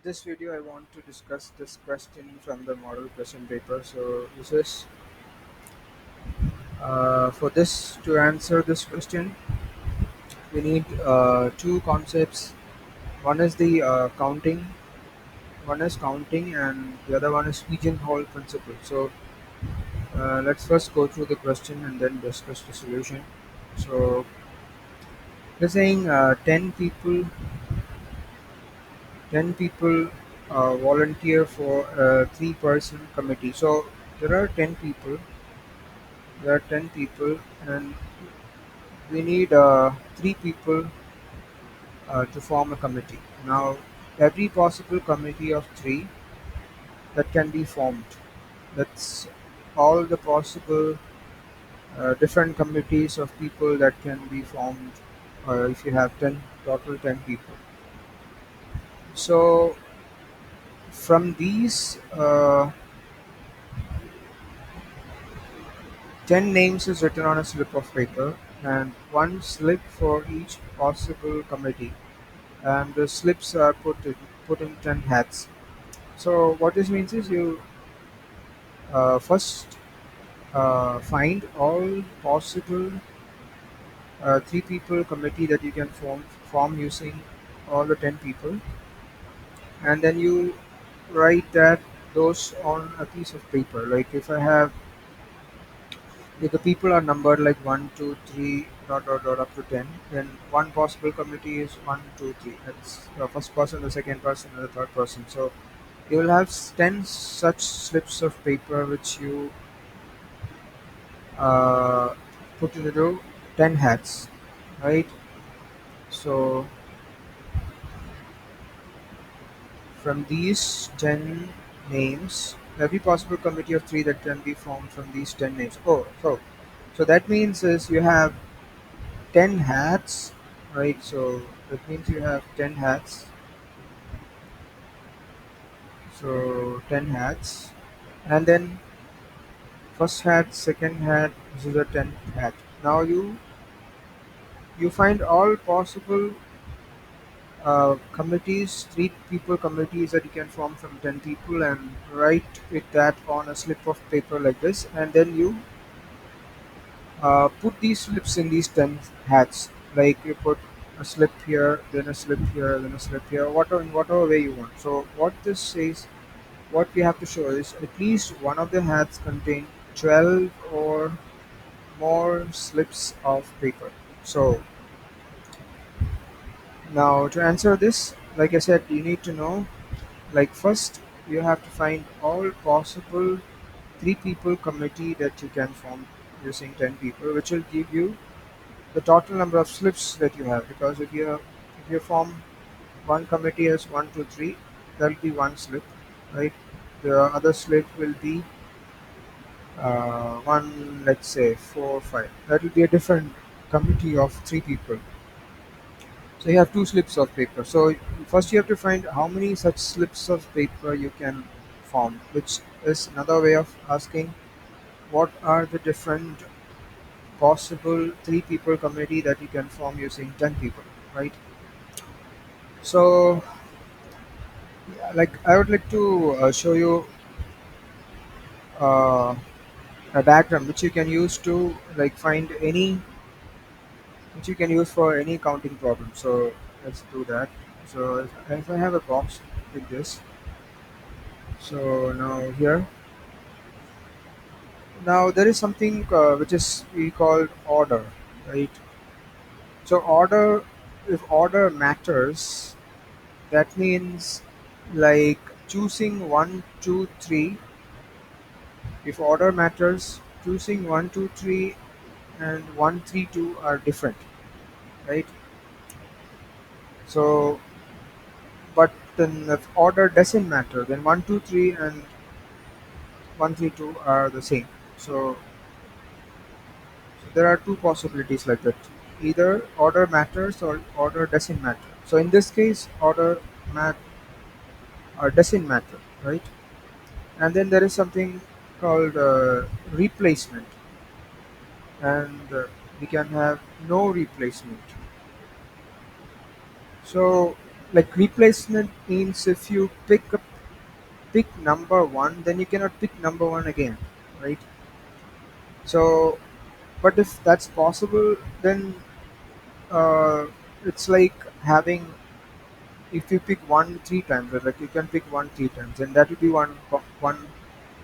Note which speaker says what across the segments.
Speaker 1: In this video, I want to discuss this question from the model question paper. So, this is for this to answer this question, we need two concepts. One is the counting. One is counting, and the other one is pigeonhole principle. So, let's first go through the question and then discuss the solution. So, they're saying 10 people volunteer for a three-person committee. So, there are 10 people. There are 10 people, and we need three people to form a committee. Now, every possible committee of three that can be formed. That's all the possible different committees of people that can be formed if you have 10 total 10 people. So, from these 10 names is written on a slip of paper, and one slip for each possible committee, and the slips are put in 10 hats. So what this means is you first find all possible three people committee that you can form using all the 10 people, and then you write that those on a piece of paper. Like if the people are numbered like 1, 2, 3, dot dot dot up to 10, then one possible committee is 1, 2, 3. That's the first person, the second person, and the third person. So you will have 10 such slips of paper which you uh, put into 10 hats, right? So from these 10 names, every possible committee of three that can be formed from these 10 names. So that means is you have 10 hats, right? So that means you have 10 hats. So 10 hats, and then first hat, second hat, this is a 10th hat. Now you find all possible committees, three people committees that you can form from 10 people, and write it that on a slip of paper like this, and then you put these slips in these 10 hats. Like you put a slip here, then a slip here, then a slip here, whatever in whatever way you want. So what this says, what we have to show is at least one of the hats contain 12 or more slips of paper. So now to answer this, like I said, you need to know, like first you have to find all possible three people committee that you can form using 10 people, which will give you the total number of slips that you have. Because if you form one committee as 1, 2, 3, that will be one slip, right? The other slip will be one, let's say 4, 5. That will be a different committee of three people. So you have two slips of paper. So first you have to find how many such slips of paper you can form, which is another way of asking what are the different possible three people committee that you can form using 10 people, right? So like I would like to show you uh, a diagram which you can use to like find any, which you can use for any counting problem. So let's do that. So if I have a box like this, so now there is something which is we call order, right? So if order matters, that means like choosing 1, 2, 3. If order matters, choosing 1, 2, 3 and 1, 3, 2 are different, right? So but then if order doesn't matter, then 1, 2, 3 and 1, 3, 2 are the same. So there are two possibilities like that. Either order matters or order doesn't matter. So in this case, order mat doesn't matter, right? And then there is something called replacement, and we can have no replacement. So Like replacement means if you pick number one, then you cannot pick number one again, right? So, but if that's possible, then uh, it's like having, if you pick one three times, or like you can pick one three times, and that would be one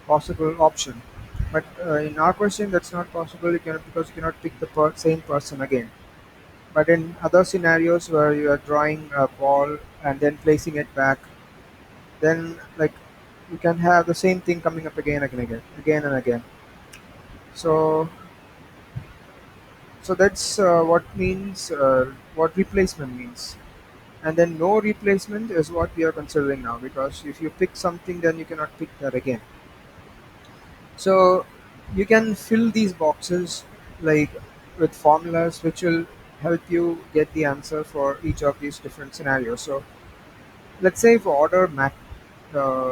Speaker 1: possible option. But in our question, that's not possible. You cannot, because you cannot pick the same person again. But in other scenarios where you are drawing a ball and then placing it back, then like you can have the same thing coming up again and again, again and again. So that's what replacement means. And then no replacement is what we are considering now, because if you pick something, then you cannot pick that again. So you can fill these boxes like with formulas which will help you get the answer for each of these different scenarios. So let's say if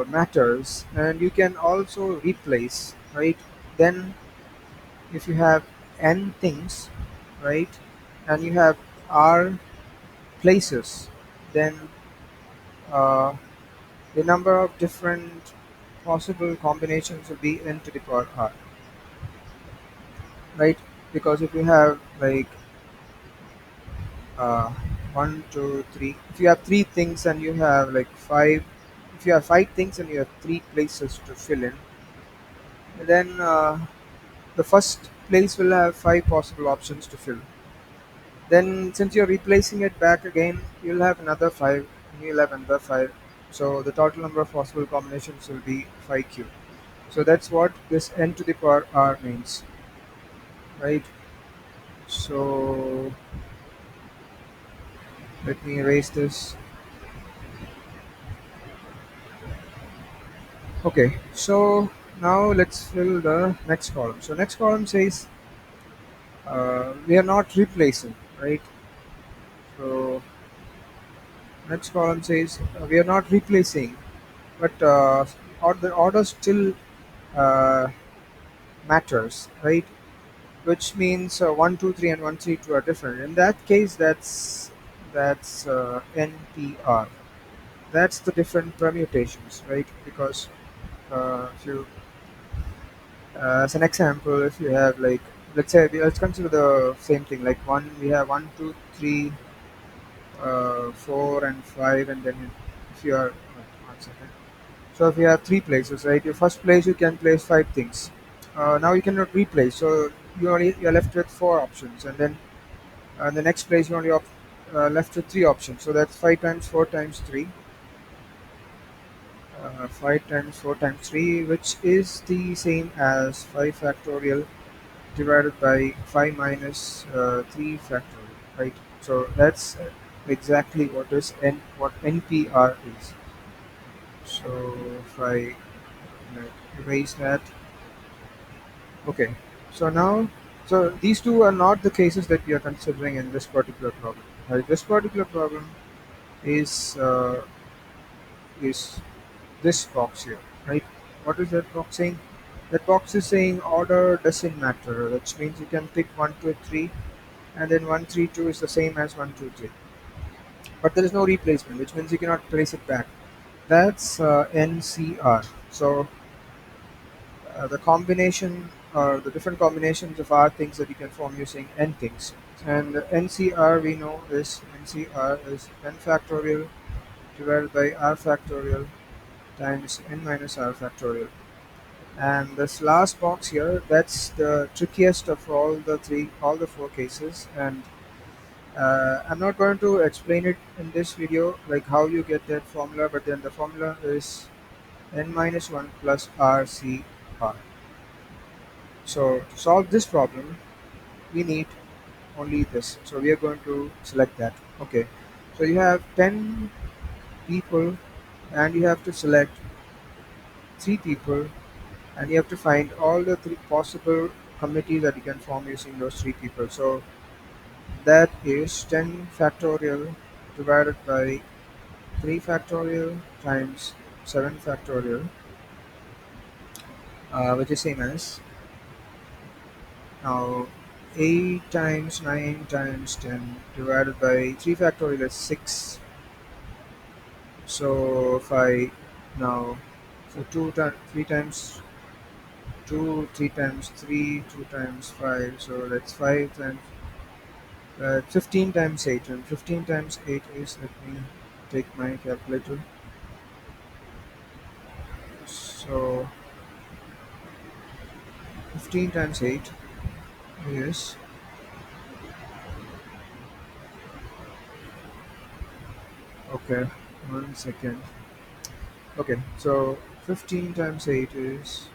Speaker 1: matters, and you can also replace, right? Then if you have n things, right, and you have r places, then uh, the number of different possible combinations will be n to the power r, right? Because if you have like uh, one, two, three, if you have three things and you have like five, if you have five things and you have three places to fill in, then the first place will have five possible options to fill. Then, since you're replacing it back again, you'll have another five, and you'll have another five. So the total number of possible combinations will be 5q. So that's what this n to the power r means, right? So let me erase this. Okay, so now let's fill the next column. So next column says we are not replacing, right? So next column says we are not replacing, but the order still uh, matters, right? Which means 1, 2, 3, and 1, 3, 2 are different. In that case, that's NPR. That's the different permutations, right? Because if you, as an example, if you have like, let's say, let's consider the same thing. Like one, we have one, two, three, 4, and 5, and then if you are, wait, 1 second. So if you have three places, right? Your first place you can place five things. Now you cannot replace, so you're left with four options, and then the next place you only left with three options. So that's 5 times 4 times 3, 5 times 4 times 3, which is the same as 5 factorial divided by 5 minus 3 factorial, right? So that's exactly what NPR is. So if I erase that, okay. So now, so these two are not the cases that we are considering in this particular problem. Right? This particular problem is uh, is this box here, right? What is that box saying? That box is saying order doesn't matter, which means you can pick 1, 2, 3, and then 1, 3, 2 is the same as 1, 2, 3. But there is no replacement, which means you cannot place it back. That's NCR. So the combination or the different combinations of R things that you can form using n things. And NCR we know is NCR is n factorial divided by r factorial times n minus r factorial. And this last box here, that's the trickiest of all the four cases. And I'm not going to explain it in this video, like how you get that formula, but then the formula is n minus 1 plus RCR. So to solve this problem, we need only this. So we are going to select that. Okay. So you have 10 people, and you have to select three people, and you have to find all the three possible committees that you can form using those three people. So that is 10 factorial divided by 3 factorial times 7 factorial, which is same as now 8 times 9 times 10 divided by 3 factorial is 6, So if I now, so two times, three times two, three times three, two times five. So that's five times 15 times eight, and 15 times eight is, let me take my calculator. So 15 times eight is, okay, 1 second. Okay, so 15 times 8 is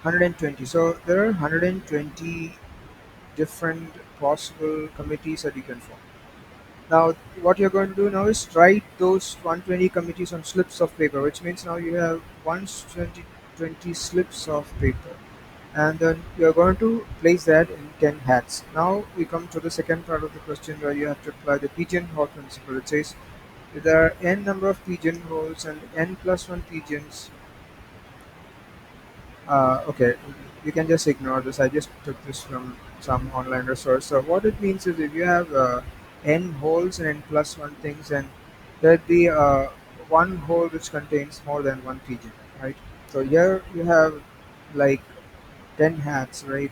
Speaker 1: 120. So there are 120 different possible committees that you can form. Now, what you're going to do now is write those 120 committees on slips of paper, which means now you have 120 20 slips of paper. And then you're going to place that in 10 hats. Now we come to the second part of the question where you have to apply the pigeonhole principle. It says if there are n number of pigeonholes and n plus 1 pigeons. Okay, you can just ignore this. I just took this from some online resource. So what it means is if you have n holes and n plus one things, and there'd be one hole which contains more than one pigeon, right? So here you have like 10 hats, right?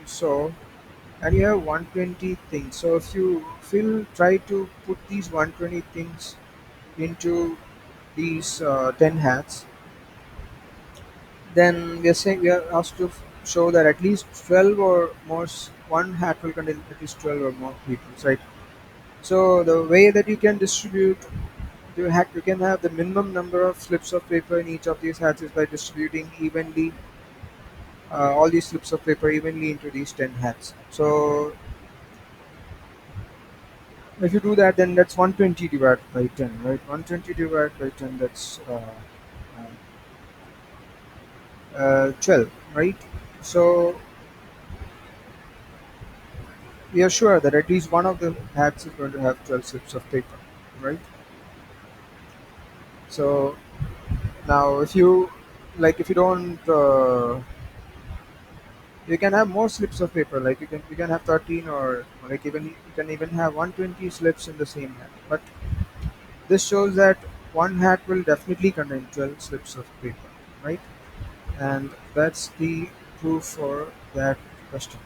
Speaker 1: So and you have 120 things. So if you try to put these 120 things into these 10 hats, then we are saying we are asked to show that at least 12 or more one hat will contain at least 12 or more people, right? So the way that you can distribute, you can have the minimum number of slips of paper in each of these hats is by distributing evenly all these slips of paper evenly into these 10 hats. So if you do that, then that's 120 divided by 10, right? 120 divided by 10, that's 12, right? So we are sure that at least one of the hats is going to have 12 slips of paper, right? So now if you if you don't you can have more slips of paper, like you can have 13, or like even you can even have 120 slips in the same hat, but this shows that one hat will definitely contain 12 slips of paper, right? And that's the proof for that question.